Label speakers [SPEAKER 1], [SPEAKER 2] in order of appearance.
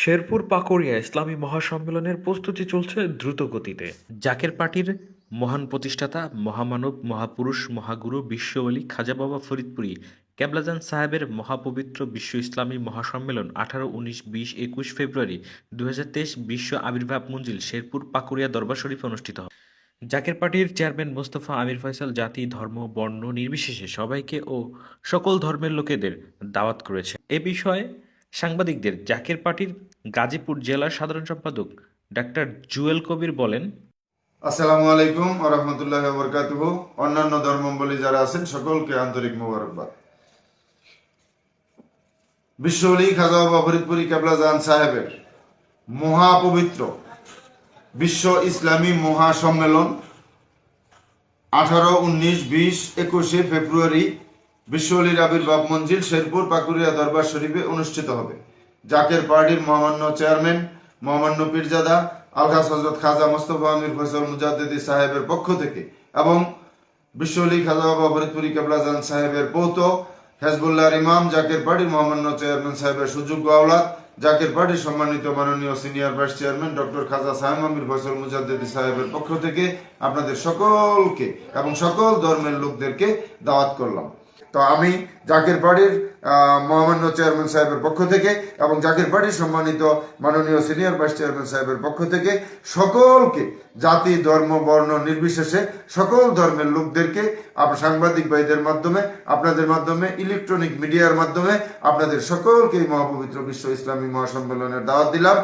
[SPEAKER 1] শেরপুর পাকুড়িয়া ইসলামী মহাসম্মেলনের প্রস্তুতি চলছে দ্রুত গতিতে। জাকের পার্টির মহান প্রতিষ্ঠাতা মহামানব মহাপুরুষ মহাগুরু বিশ্বওয়ালী খাজা বাবা ফরিদপুরী কেবলাজান সাহেবের মহাপবিত্র বিশ্ব ইসলামী মহাসম্মেলন 18, 19, 20, 21 ফেব্রুয়ারি 2023 বিশ্ব আবির্ভাব মঞ্জিল শেরপুর পাকুড়িয়া দরবার শরীফে অনুষ্ঠিত হবে। জাকের পার্টির চেয়ারম্যান মোস্তফা আমির ফয়সাল জাতি ধর্ম বর্ণ নির্বিশেষে সবাইকে ও সকল ধর্মের লোকেদের দাওয়াত করেছে। এ বিষয়ে সাংবাদিকদের জাকের পার্টির গাজীপুর জেলার সাধারণ সম্পাদক ডাক্তার জুয়েল কবির বলেন,
[SPEAKER 2] আসসালামু আলাইকুম ওয়া রাহমাতুল্লাহি ওয়া বারাকাতুহু। অন্যান্য ধর্মাবলম্বী যারা আছেন সকলকে আন্তরিক মোবারকবাদ। বিশ্বওয়ালী খাজা বাবা ফরিদপুরী কেবলাজান সাহেবের মহাপবিত্র বিশ্ব ইসলামী মহাসম্মেলন 18, 19, 20, 21 ফেব্রুয়ারি বিশ্বওয়ালীর আবির্ভাব মঞ্জিল শেরপুর পাকুড়িয়া দরবার শরীফে অনুষ্ঠিত হবে। জাকের পার্টির মহামান্য চেয়ারম্যান মহামান্য পীরজাদা আলহাজ হযরত খাজা মোস্তফা আমির ফয়সাল মুজাদ্দিদি সাহেবের পক্ষ থেকে এবং বিশ্বওয়ালী খাজা বাবা ফরিদপুরী কেবলাজান সাহেবের পৌত্র হেজবুল্লাহর ইমাম জাকের পার্টির মহামান্য চেয়ারম্যান সাহেবের সুযোগ্য আওলাদ জাকের পার্টির সম্মানিত মাননীয় সিনিয়র ভাইস চেয়ারম্যান ডক্টর খাজা সাহেব আমির ফয়সাল মুজাদ্দিদি সাহেবের পক্ষ থেকে আপনাদের সকলকে এবং সকল ধর্মের লোকদেরকে দাওয়াত করলাম। তো আমি জাকের পার্টির মহামান্য চেয়ারম্যান সাহেবের পক্ষ থেকে এবং জাকের পার্টির সম্মানিত মাননীয় সিনিয়র ভাইস চেয়ারম্যান সাহেবের পক্ষ থেকে সকলকে জাতি ধর্ম বর্ণ নির্বিশেষে সকল ধর্মের লোকদেরকে সাংবাদিক ভাইদের মাধ্যমে আপনাদের মাধ্যমে ইলেকট্রনিক মিডিয়ার মাধ্যমে আপনাদের সকলকে মহাপবিত্র বিশ্ব ইসলামী মহাসম্মেলনের দাওয়াত দিলাম।